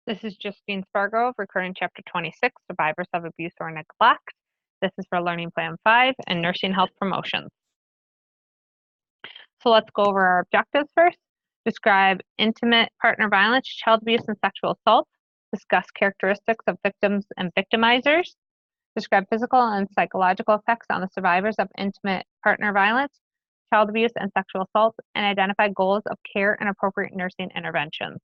This is Justine Spargo, recording Chapter 26, Survivors of Abuse or Neglect. This is for Learning Plan 5 and Nursing Health Promotions. So let's go over our objectives first. Describe intimate partner violence, child abuse, and sexual assault. Discuss characteristics of victims and victimizers. Describe physical and psychological effects on the survivors of intimate partner violence, child abuse, and sexual assault, and identify goals of care and appropriate nursing interventions.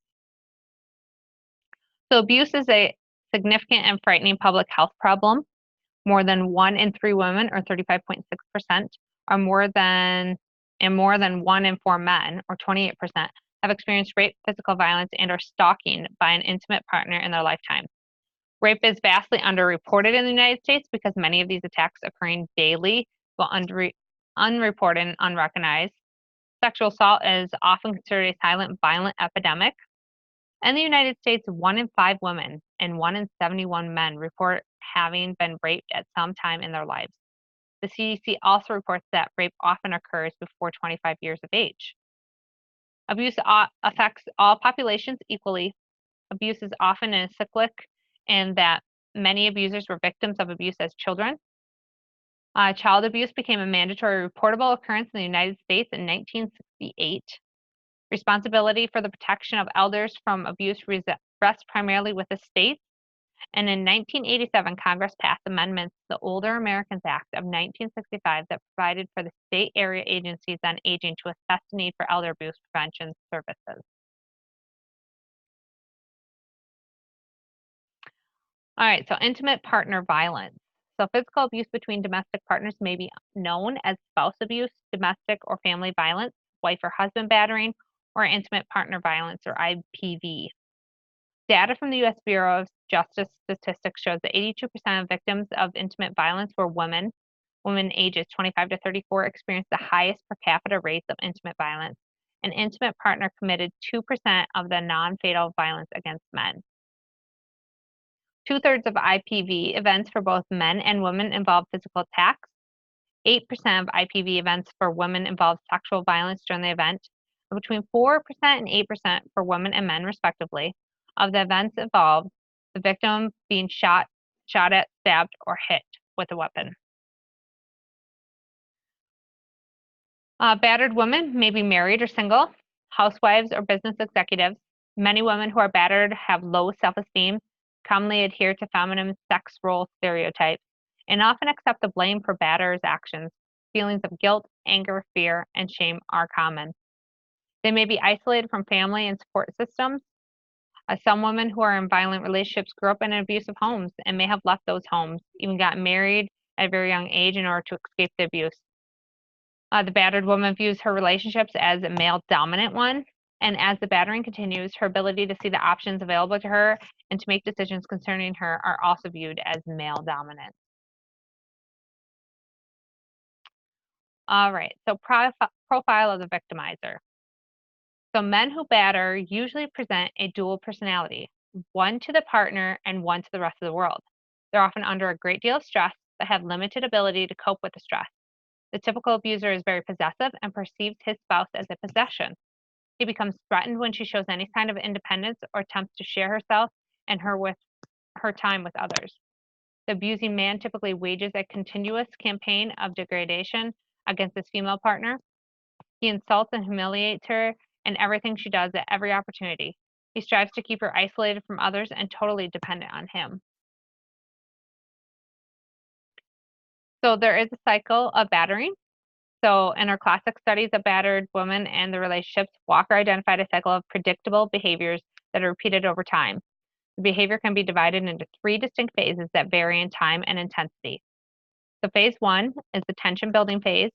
So abuse is a significant and frightening public health problem. More than 1 in 3 women, or 35.6%, more than 1 in 4 men, or 28%, have experienced rape, physical violence, and or stalking by an intimate partner in their lifetime. Rape is vastly underreported in the United States because many of these attacks occurring daily go unreported and unrecognized. Sexual assault is often considered a silent, violent epidemic. In the United States, 1 in 5 women and 1 in 71 men report having been raped at some time in their lives. The CDC also reports that rape often occurs before 25 years of age. Abuse affects all populations equally. Abuse is often cyclic in that many abusers were victims of abuse as children. Child abuse became a mandatory reportable occurrence in the United States in 1968. Responsibility for the protection of elders from abuse rests primarily with the states. And in 1987, Congress passed amendments to the Older Americans Act of 1965 that provided for the state area agencies on aging to assess the need for elder abuse prevention services. All right, so intimate partner violence. So physical abuse between domestic partners may be known as spouse abuse, domestic or family violence, wife or husband battering, or intimate partner violence, or IPV. Data from the U.S. Bureau of Justice Statistics shows that 82% of victims of intimate violence were women. Women ages 25 to 34 experienced the highest per capita rates of intimate violence. An intimate partner committed 2% of the non-fatal violence against men. 2/3 of IPV events for both men and women involve physical attacks. 8% of IPV events for women involve sexual violence during the event. And between 4% and 8% for women and men, respectively, of the events involved the victim being shot at, stabbed, or hit with a weapon. Battered women may be married or single, housewives or business executives. Many women who are battered have low self-esteem, commonly adhere to feminine sex role stereotypes, and often accept the blame for batterers' actions. Feelings of guilt, anger, fear, and shame are common. They may be isolated from family and support systems. Some women who are in violent relationships grew up in abusive homes and may have left those homes, even got married at a very young age in order to escape the abuse. The battered woman views her relationships as a male dominant one, and as the battering continues, her ability to see the options available to her and to make decisions concerning her are also viewed as male dominant. All right, so profile of the victimizer. So men who batter usually present a dual personality, one to the partner and one to the rest of the world. They're often under a great deal of stress but have limited ability to cope with the stress. The typical abuser is very possessive and perceives his spouse as a possession. He becomes threatened when she shows any sign of independence or attempts to share herself and her time with others. The abusing man typically wages a continuous campaign of degradation against his female partner. He insults and humiliates her in everything she does at every opportunity. He strives to keep her isolated from others and totally dependent on him. So there is a cycle of battering. So in her classic studies of battered women and the relationships, Walker identified a cycle of predictable behaviors that are repeated over time. The behavior can be divided into 3 distinct phases that vary in time and intensity. So phase 1 is the tension building phase.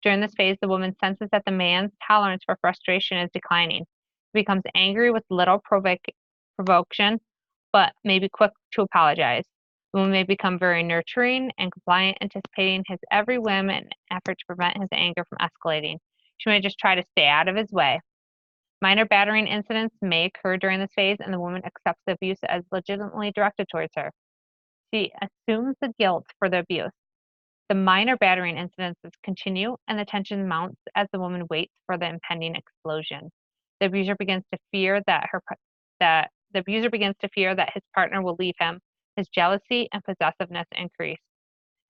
During this phase, the woman senses that the man's tolerance for frustration is declining. He becomes angry with little provocation, but may be quick to apologize. The woman may become very nurturing and compliant, anticipating his every whim in an effort to prevent his anger from escalating. She may just try to stay out of his way. Minor battering incidents may occur during this phase, and the woman accepts the abuse as legitimately directed towards her. She assumes the guilt for the abuse. The minor battering incidents continue, and the tension mounts as the woman waits for the impending explosion. The abuser begins to fear that the abuser begins to fear that his partner will leave him. His jealousy and possessiveness increase,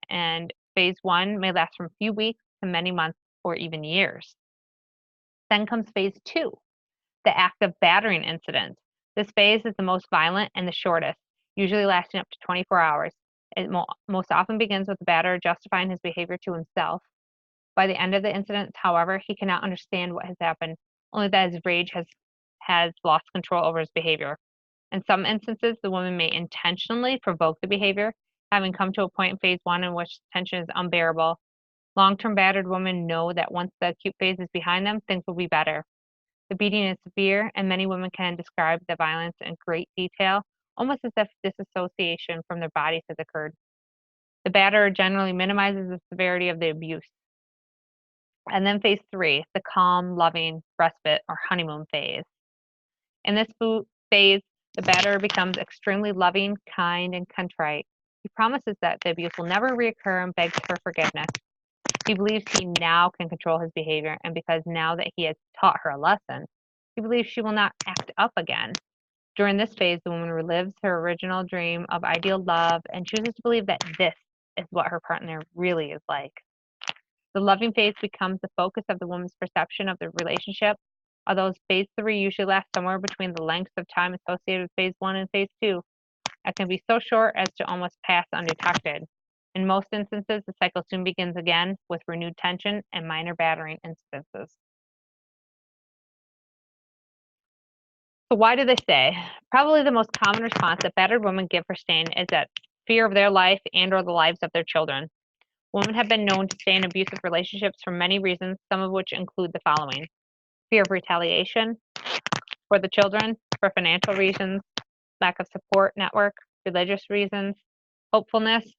and phase 1 may last from a few weeks to many months or even years. Then comes phase 2, the act of battering incident. This phase is the most violent and the shortest, usually lasting up to 24 hours. It most often begins with the batterer justifying his behavior to himself. By the end of the incident, however, he cannot understand what has happened, only that his rage has lost control over his behavior. In some instances, the woman may intentionally provoke the behavior, having come to a point in phase 1 in which tension is unbearable. Long-term battered women know that once the acute phase is behind them, things will be better. The beating is severe, and many women can describe the violence in great detail, almost as if disassociation from their bodies has occurred. The batterer generally minimizes the severity of the abuse. And then phase 3, the calm, loving, respite, or honeymoon phase. In this phase, the batterer becomes extremely loving, kind, and contrite. He promises that the abuse will never reoccur and begs for forgiveness. He believes he now can control his behavior, and because now that he has taught her a lesson, he believes she will not act up again. During this phase, the woman relives her original dream of ideal love and chooses to believe that this is what her partner really is like. The loving phase becomes the focus of the woman's perception of the relationship, although phase 3 usually lasts somewhere between the lengths of time associated with phase 1 and phase 2. It can be so short as to almost pass undetected. In most instances, the cycle soon begins again with renewed tension and minor battering instances. So why do they stay? Probably the most common response that battered women give for staying is that fear of their life and or the lives of their children. Women have been known to stay in abusive relationships for many reasons, some of which include the following: fear of retaliation for the children, for financial reasons, lack of support network, religious reasons, hopefulness.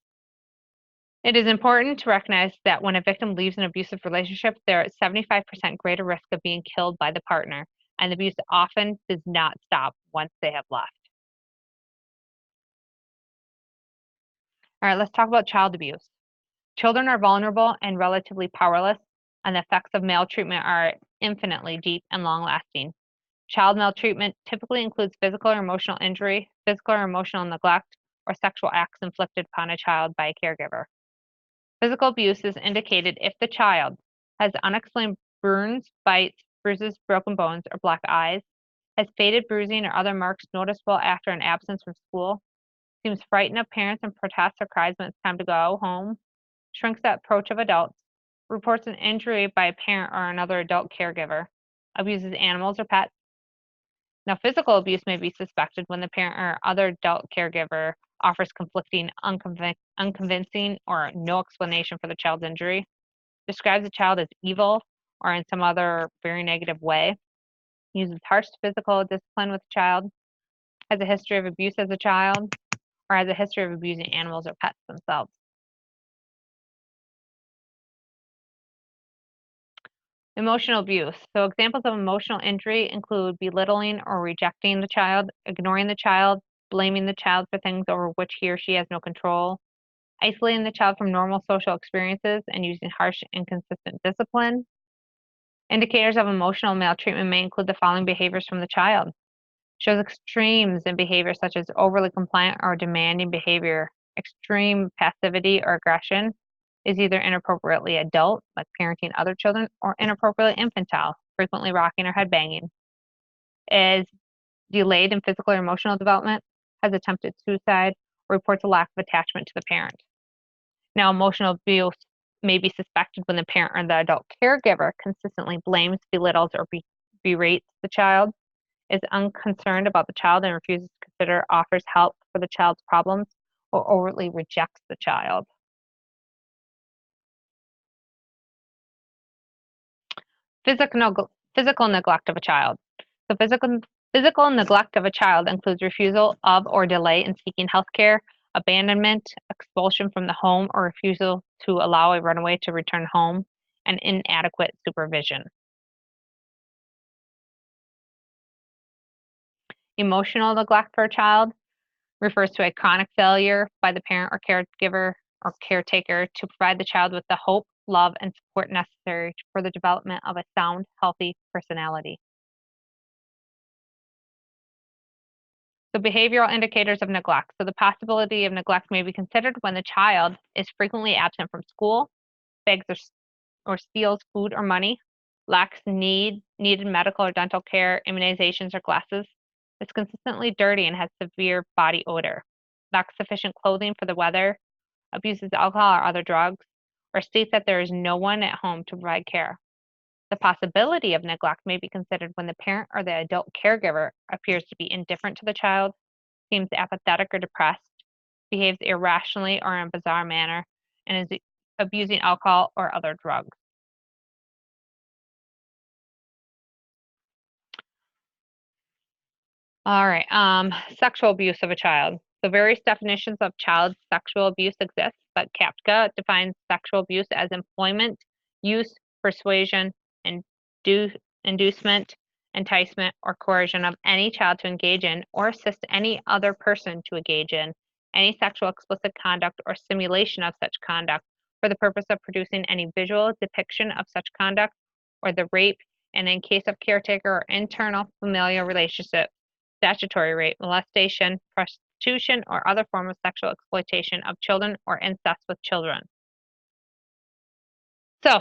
It is important to recognize that when a victim leaves an abusive relationship, they're at 75% greater risk of being killed by the partner, and the abuse often does not stop once they have left. All right, let's talk about child abuse. Children are vulnerable and relatively powerless, and the effects of maltreatment are infinitely deep and long-lasting. Child maltreatment typically includes physical or emotional injury, physical or emotional neglect, or sexual acts inflicted upon a child by a caregiver. Physical abuse is indicated if the child has unexplained burns, bites, bruises, broken bones, or black eyes, has faded bruising or other marks noticeable after an absence from school, seems frightened of parents and protests or cries when it's time to go home, shrinks at approach of adults, reports an injury by a parent or another adult caregiver, abuses animals or pets. Now, physical abuse may be suspected when the parent or other adult caregiver offers conflicting, unconvincing, or no explanation for the child's injury, describes the child as evil or in some other very negative way, uses harsh physical discipline with the child, has a history of abuse as a child, or has a history of abusing animals or pets themselves. Emotional abuse. So examples of emotional injury include belittling or rejecting the child, ignoring the child, blaming the child for things over which he or she has no control, isolating the child from normal social experiences, and using harsh, inconsistent discipline. Indicators of emotional maltreatment may include the following behaviors from the child. Shows extremes in behavior such as overly compliant or demanding behavior, extreme passivity or aggression, is either inappropriately adult, like parenting other children, or inappropriately infantile, frequently rocking or headbanging, is delayed in physical or emotional development, has attempted suicide, or reports a lack of attachment to the parent. Now, emotional abuse may be suspected when the parent or the adult caregiver consistently blames, belittles, or berates the child, is unconcerned about the child and refuses to consider offers help for the child's problems, or overtly rejects the child. Physical neglect of a child. So physical neglect of a child includes refusal of or delay in seeking health care, abandonment, expulsion from the home, or refusal to allow a runaway to return home, and inadequate supervision. Emotional neglect for a child refers to a chronic failure by the parent or caregiver or caretaker to provide the child with the hope, love, and support necessary for the development of a sound, healthy personality. So behavioral indicators of neglect. So the possibility of neglect may be considered when the child is frequently absent from school, begs or steals food or money, lacks needed medical or dental care, immunizations, or glasses, is consistently dirty and has severe body odor, lacks sufficient clothing for the weather, abuses alcohol or other drugs, or states that there is no one at home to provide care. The possibility of neglect may be considered when the parent or the adult caregiver appears to be indifferent to the child, seems apathetic or depressed, behaves irrationally or in a bizarre manner, and is abusing alcohol or other drugs. All right. Sexual abuse of a child. So various definitions of child sexual abuse exist, but Kapka defines sexual abuse as employment, use, persuasion, indu- inducement, enticement, or coercion of any child to engage in or assist any other person to engage in any sexual explicit conduct or simulation of such conduct for the purpose of producing any visual depiction of such conduct or the rape, and in case of caretaker or internal familial relationship statutory rape, molestation, prostitution, or other form of sexual exploitation of children or incest with children. So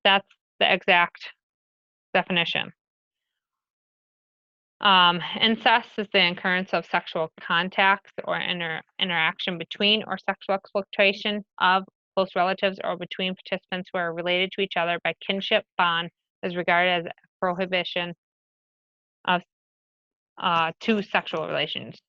that's the exact definition. Incest is the occurrence of sexual contacts or interaction between or sexual exploitation of close relatives or between participants who are related to each other by kinship bond is regarded as a prohibition of two sexual relations.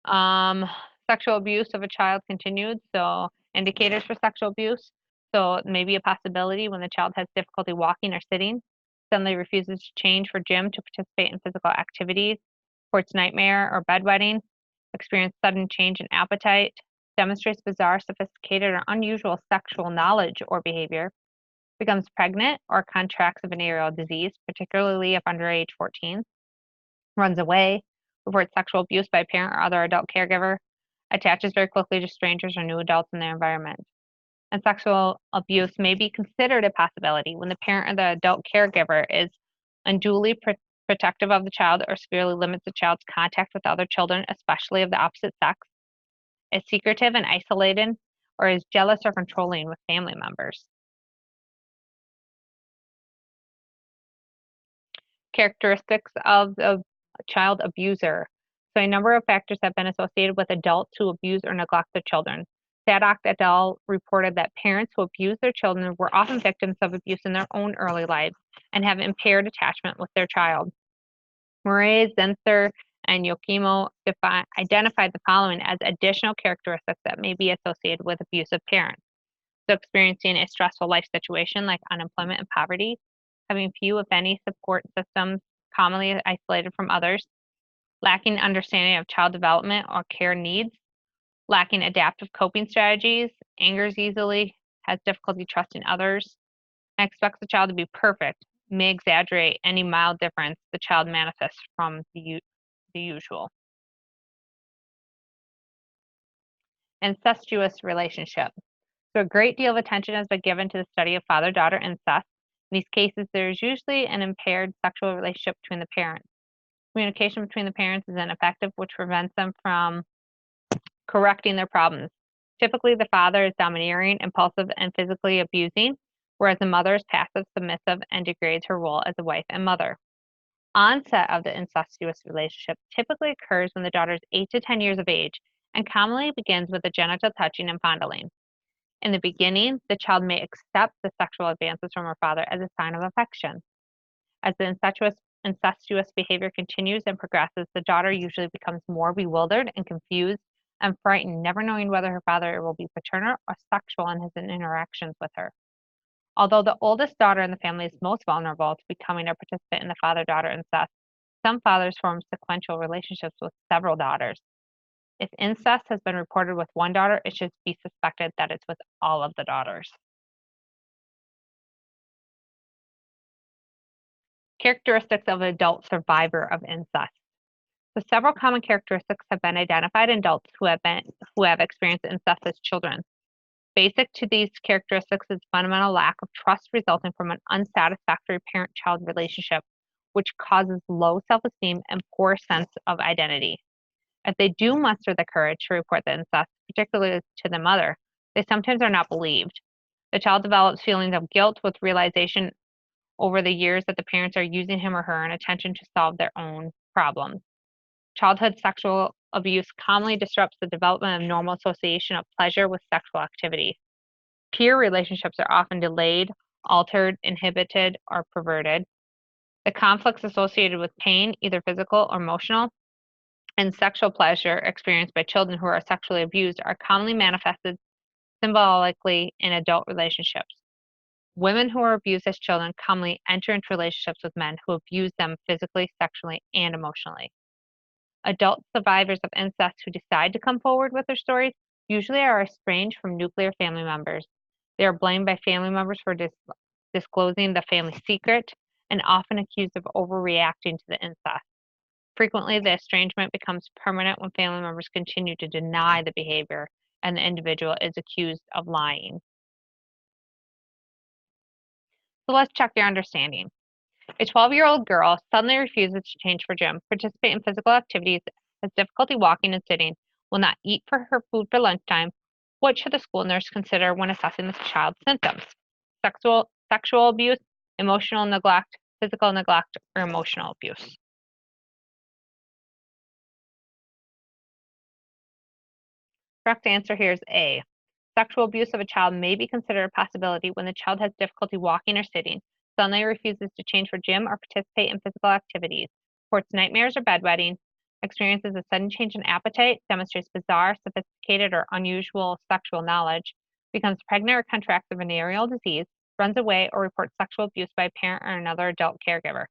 Um, Sexual abuse of a child continued. So indicators for sexual abuse. So maybe a possibility when the child has difficulty walking or sitting, suddenly refuses to change for gym to participate in physical activities, reports nightmare or bedwetting, experience sudden change in appetite, demonstrates bizarre, sophisticated, or unusual sexual knowledge or behavior, becomes pregnant or contracts a venereal disease, particularly if under age 14, runs away, reports sexual abuse by a parent or other adult caregiver, attaches very quickly to strangers or new adults in their environment. And sexual abuse may be considered a possibility when the parent or the adult caregiver is unduly protective of the child or severely limits the child's contact with other children, especially of the opposite sex, is secretive and isolated, or is jealous or controlling with family members. Characteristics of the child abuser. So a number of factors have been associated with adults who abuse or neglect their children. Sadok et al. Reported that parents who abuse their children were often victims of abuse in their own early lives and have impaired attachment with their child. Murray, Zenther, and Yokimo identified the following as additional characteristics that may be associated with abusive parents. So experiencing a stressful life situation like unemployment and poverty, having few, if any, support systems, commonly isolated from others, lacking understanding of child development or care needs, lacking adaptive coping strategies, angers easily, has difficulty trusting others, and expects the child to be perfect, may exaggerate any mild difference the child manifests from the usual. Incestuous relationship. So a great deal of attention has been given to the study of father-daughter incest. In these cases, there is usually an impaired sexual relationship between the parents. Communication between the parents is ineffective, which prevents them from correcting their problems. Typically, the father is domineering, impulsive, and physically abusing, whereas the mother is passive, submissive, and degrades her role as a wife and mother. Onset of the incestuous relationship typically occurs when the daughter is 8 to 10 years of age and commonly begins with the genital touching and fondling. In the beginning, the child may accept the sexual advances from her father as a sign of affection. As the incestuous behavior continues and progresses, the daughter usually becomes more bewildered and confused and frightened, never knowing whether her father will be paternal or sexual in his interactions with her. Although the oldest daughter in the family is most vulnerable to becoming a participant in the father-daughter incest, some fathers form sequential relationships with several daughters. If incest has been reported with one daughter, it should be suspected that it's with all of the daughters. Characteristics of an adult survivor of incest. So several common characteristics have been identified in adults who have experienced incest as children. Basic to these characteristics is fundamental lack of trust resulting from an unsatisfactory parent-child relationship, which causes low self-esteem and poor sense of identity. If they do muster the courage to report the incest, particularly to the mother, they sometimes are not believed. The child develops feelings of guilt with realization over the years that the parents are using him or her in attention to solve their own problems. Childhood sexual abuse commonly disrupts the development of normal association of pleasure with sexual activity. Peer relationships are often delayed, altered, inhibited, or perverted. The conflicts associated with pain, either physical or emotional, and sexual pleasure experienced by children who are sexually abused are commonly manifested symbolically in adult relationships. Women who are abused as children commonly enter into relationships with men who abuse them physically, sexually, and emotionally. Adult survivors of incest who decide to come forward with their stories usually are estranged from nuclear family members. They are blamed by family members for disclosing the family secret and often accused of overreacting to the incest. Frequently, the estrangement becomes permanent when family members continue to deny the behavior and the individual is accused of lying. So let's check your understanding. A 12-year-old girl suddenly refuses to change for gym, participate in physical activities, has difficulty walking and sitting, will not eat for her food for lunchtime. What should the school nurse consider when assessing this child's symptoms? Sexual abuse, emotional neglect, physical neglect, or emotional abuse? Correct answer here is A. Sexual abuse of a child may be considered a possibility when the child has difficulty walking or sitting, suddenly refuses to change for gym or participate in physical activities, reports nightmares or bedwetting, experiences a sudden change in appetite, demonstrates bizarre, sophisticated, or unusual sexual knowledge, becomes pregnant or contracts a venereal disease, runs away, or reports sexual abuse by a parent or another adult caregiver.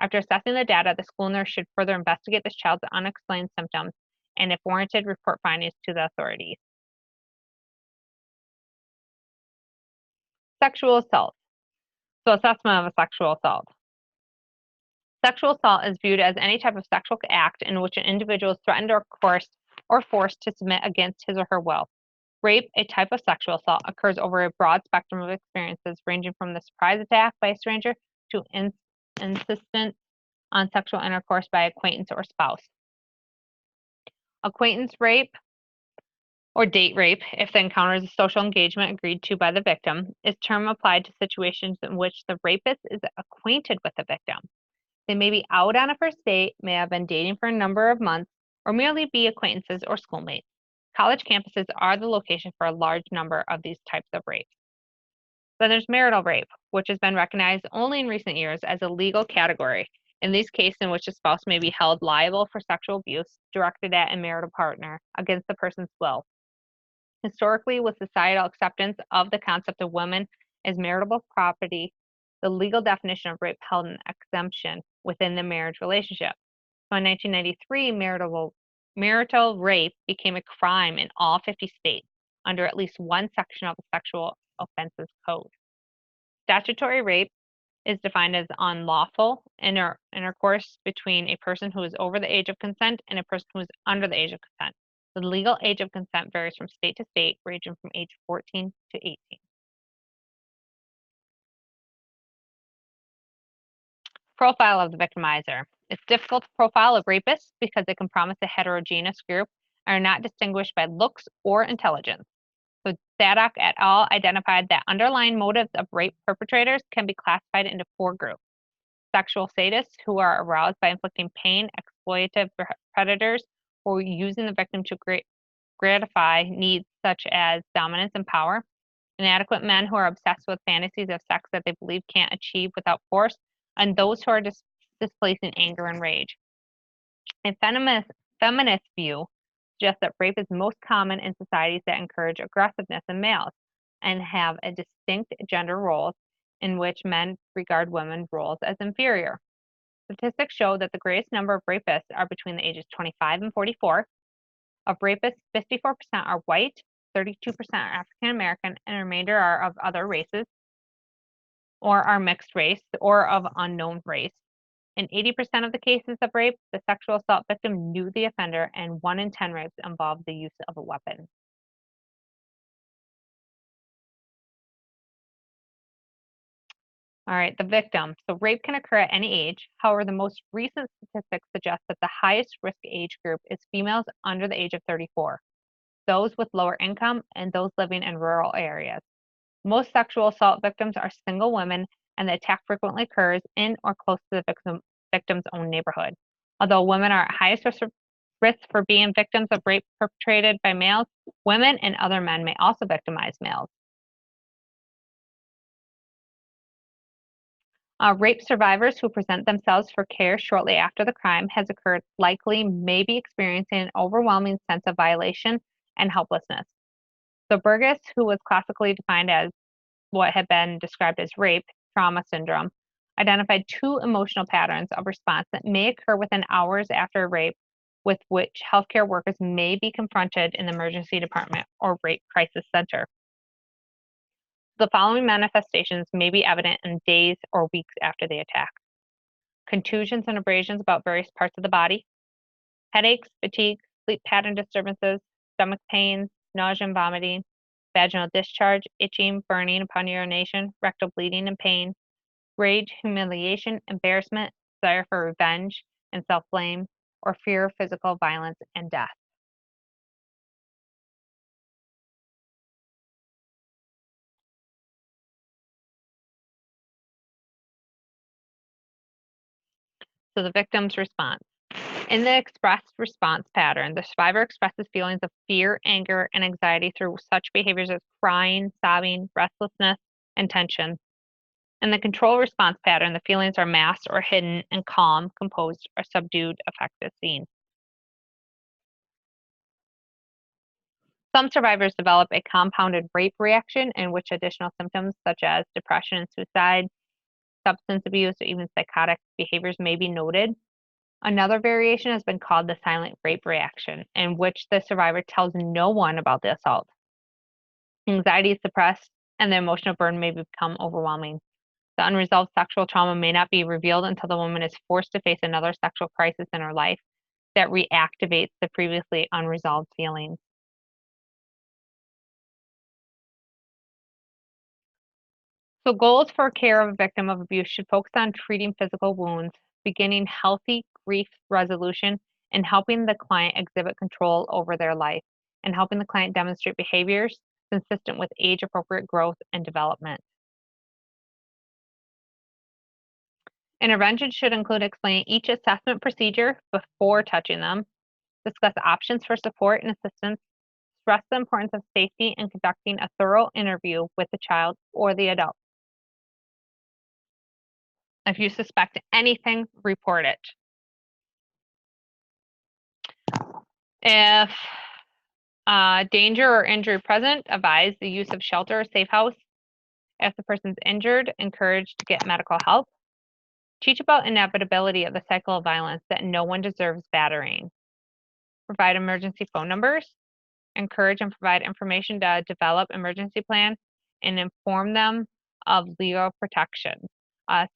After assessing the data, the school nurse should further investigate this child's unexplained symptoms and, if warranted, report findings to the authorities. Sexual assault. So, assessment of a sexual assault. Sexual assault is viewed as any type of sexual act in which an individual is threatened or coerced or forced to submit against his or her will. Rape, a type of sexual assault, occurs over a broad spectrum of experiences, ranging from the surprise attack by a stranger to insistence on sexual intercourse by acquaintance or spouse. Acquaintance rape or date rape, if the encounter is a social engagement agreed to by the victim, is term applied to situations in which the rapist is acquainted with the victim. They may be out on a first date, may have been dating for a number of months, or merely be acquaintances or schoolmates. College campuses are the location for a large number of these types of rape. Then there's marital rape, which has been recognized only in recent years as a legal category. In these cases in which a spouse may be held liable for sexual abuse directed at a marital partner against the person's will. Historically, with societal acceptance of the concept of women as marital property, the legal definition of rape held an exemption within the marriage relationship. So in 1993, marital rape became a crime in all 50 states under at least one section of the Sexual Offenses Code. Statutory rape is defined as unlawful intercourse between a person who is over the age of consent and a person who is under the age of consent. The legal age of consent varies from state to state, ranging from age 14 to 18. Profile of the victimizer. It's difficult to profile a rapist because they can promise a heterogeneous group and are not distinguished by looks or intelligence. So Sadok et al. Identified that underlying motives of rape perpetrators can be classified into 4 groups. Sexual sadists who are aroused by inflicting pain, exploitative predators who are using the victim to gratify needs such as dominance and power, inadequate men who are obsessed with fantasies of sex that they believe can't achieve without force, and those who are displacing anger and rage. A feminist view suggests that rape is most common in societies that encourage aggressiveness in males and have a distinct gender roles in which men regard women's roles as inferior. Statistics show that the greatest number of rapists are between the ages 25 and 44. Of rapists, 54% are white, 32% are African American, and the remainder are of other races or are mixed race or of unknown race. In 80% of the cases of rape, the sexual assault victim knew the offender, and 1 in 10 rapes involved the use of a weapon. All right, the victim. So rape can occur at any age. However, the most recent statistics suggest that the highest risk age group is females under the age of 34, those with lower income, and those living in rural areas. Most sexual assault victims are single women, and the attack frequently occurs in or close to the victim's own neighborhood. Although women are at highest risk for being victims of rape perpetrated by males, women and other men may also victimize males. Rape survivors who present themselves for care shortly after the crime has occurred likely may be experiencing an overwhelming sense of violation and helplessness. So Burgess, who was classically defined as what had been described as rape trauma syndrome, identified two emotional patterns of response that may occur within hours after rape, with which healthcare workers may be confronted in the emergency department or rape crisis center. The following manifestations may be evident in days or weeks after the attack: contusions and abrasions about various parts of the body, headaches, fatigue, sleep pattern disturbances, stomach pains, nausea and vomiting, vaginal discharge, itching, burning upon urination, rectal bleeding and pain, rage, humiliation, embarrassment, desire for revenge and self blame, or fear of physical violence and death. So, the victim's response. In the expressed response pattern, the survivor expresses feelings of fear, anger, and anxiety through such behaviors as crying, sobbing, restlessness, and tension. In the control response pattern, the feelings are masked or hidden, and calm, composed, or subdued effect is seen. Some survivors develop a compounded rape reaction in which additional symptoms such as depression and suicide, substance abuse, or even psychotic behaviors may be noted. Another variation has been called the silent rape reaction, in which the survivor tells no one about the assault. Anxiety is suppressed, and the emotional burden may become overwhelming. The unresolved sexual trauma may not be revealed until the woman is forced to face another sexual crisis in her life that reactivates the previously unresolved feelings. So, goals for care of a victim of abuse should focus on treating physical wounds, beginning healthy grief resolution, and helping the client exhibit control over their life, and helping the client demonstrate behaviors consistent with age appropriate growth and development. Intervention should include explaining each assessment procedure before touching them, discuss options for support and assistance, stress the importance of safety and conducting a thorough interview with the child or the adult. If you suspect anything, report it. If danger or injury present, advise the use of shelter or safe house. If the person's injured, encourage to get medical help. Teach about inevitability of the cycle of violence, that no one deserves battering. Provide emergency phone numbers. Encourage and provide information to develop emergency plans and inform them of legal protection.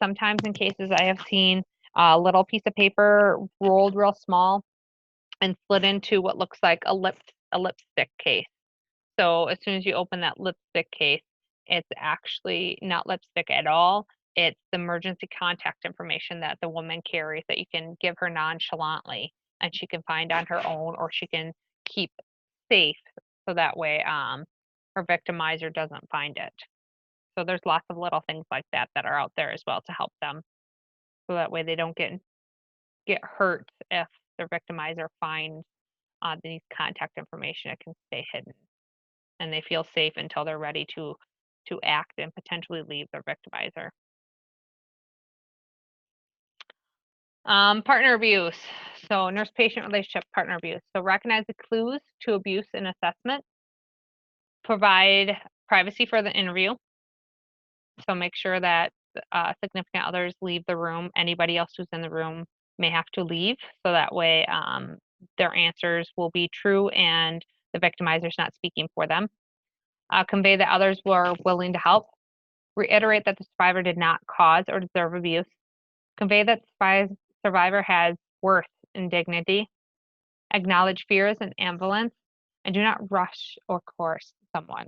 Sometimes in cases I have seen a little piece of paper rolled real small and slid into what looks like a lipstick case. So as soon as you open that lipstick case, it's actually not lipstick at all. It's the emergency contact information that the woman carries that you can give her nonchalantly and she can find on her own, or she can keep safe so that way her victimizer doesn't find it. So there's lots of little things like that that are out there as well to help them. So that way they don't get hurt if their victimizer finds these contact information. It can stay hidden and they feel safe until they're ready to act and potentially leave their victimizer. Partner abuse. So nurse-patient relationship, partner abuse. So recognize the clues to abuse in assessment. Provide privacy for the interview. So make sure that significant others leave the room. Anybody else who's in the room may have to leave. So that way their answers will be true and the victimizer's not speaking for them. Convey that others were willing to help. Reiterate that the survivor did not cause or deserve abuse. Convey that the survivor has worth and dignity. Acknowledge fears and ambivalence, and do not rush or coerce someone.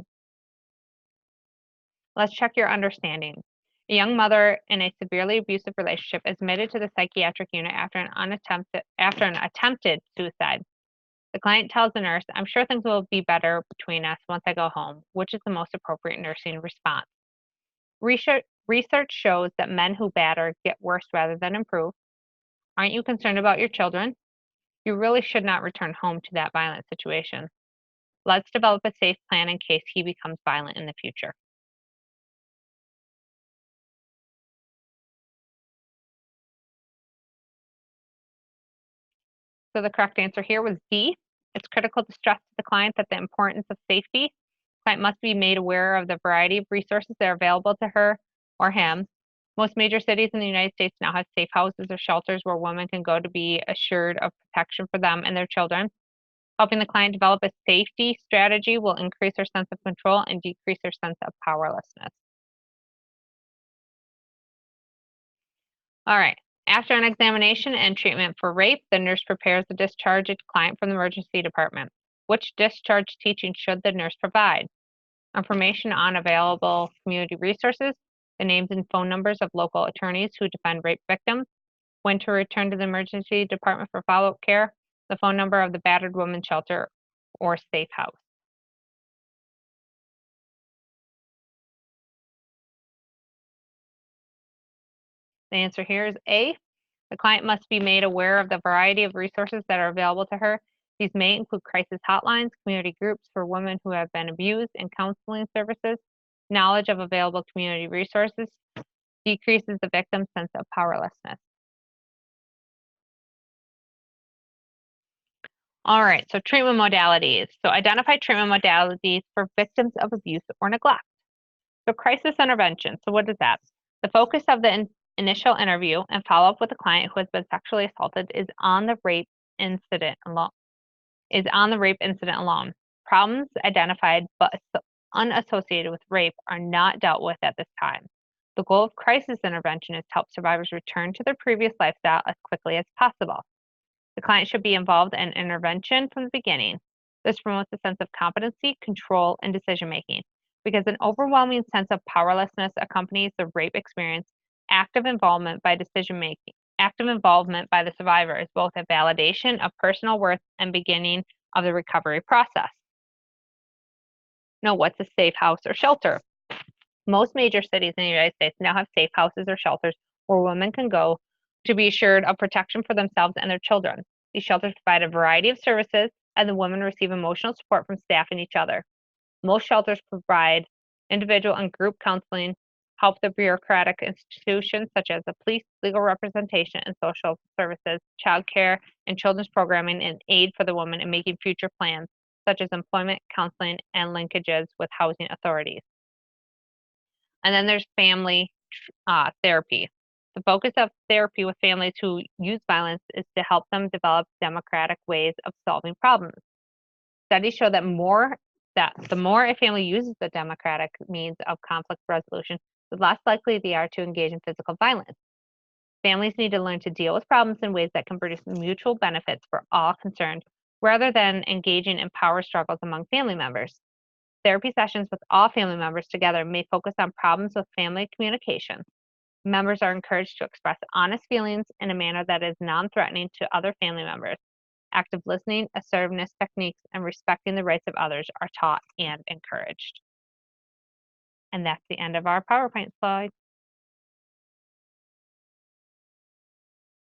Let's check your understanding. A young mother in a severely abusive relationship is admitted to the psychiatric unit after an attempted suicide. The client tells the nurse, "I'm sure things will be better between us once I go home," which is the most appropriate nursing response. Research shows that men who batter get worse rather than improve. Aren't you concerned about your children? You really should not return home to that violent situation. Let's develop a safe plan in case he becomes violent in the future. So the correct answer here was D. It's critical to stress to the client that the importance of safety. Client must be made aware of the variety of resources that are available to her or him. Most major cities in the United States now have safe houses or shelters where women can go to be assured of protection for them and their children. Helping the client develop a safety strategy will increase her sense of control and decrease her sense of powerlessness. All right. After an examination and treatment for rape, the nurse prepares the discharged client from the emergency department. Which discharge teaching should the nurse provide? Information on available community resources, the names and phone numbers of local attorneys who defend rape victims, when to return to the emergency department for follow-up care, the phone number of the battered women's shelter or safe house. The answer here is A. The client must be made aware of the variety of resources that are available to her. These may include crisis hotlines, community groups for women who have been abused, and counseling services. Knowledge of available community resources decreases the victim's sense of powerlessness. All right, so treatment modalities. So identify treatment modalities for victims of abuse or neglect. So crisis intervention. So what is that? The focus of the initial interview and follow-up with the client who has been sexually assaulted is on the rape incident alone. Problems identified but unassociated with rape are not dealt with at this time. The goal of crisis intervention is to help survivors return to their previous lifestyle as quickly as possible. The client should be involved in intervention from the beginning. This promotes a sense of competency, control, and decision making. Because an overwhelming sense of powerlessness accompanies the rape experience, active involvement by the survivor is both a validation of personal worth and beginning of the recovery process. Now, what's a safe house or shelter? Most major cities in the United States now have safe houses or shelters where women can go to be assured of protection for themselves and their children. These shelters provide a variety of services, and the women receive emotional support from staff and each other. Most shelters provide individual and group counseling, help the bureaucratic institutions such as the police, legal representation, and social services, childcare, and children's programming, and aid for the woman in making future plans, such as employment, counseling, and linkages with housing authorities. And then there's family therapy. The focus of therapy with families who use violence is to help them develop democratic ways of solving problems. Studies show that the more a family uses the democratic means of conflict resolution, the less likely they are to engage in physical violence. Families need to learn to deal with problems in ways that can produce mutual benefits for all concerned, rather than engaging in power struggles among family members. Therapy sessions with all family members together may focus on problems with family communication. Members are encouraged to express honest feelings in a manner that is non-threatening to other family members. Active listening, assertiveness techniques, and respecting the rights of others are taught and encouraged. And that's the end of our PowerPoint slide.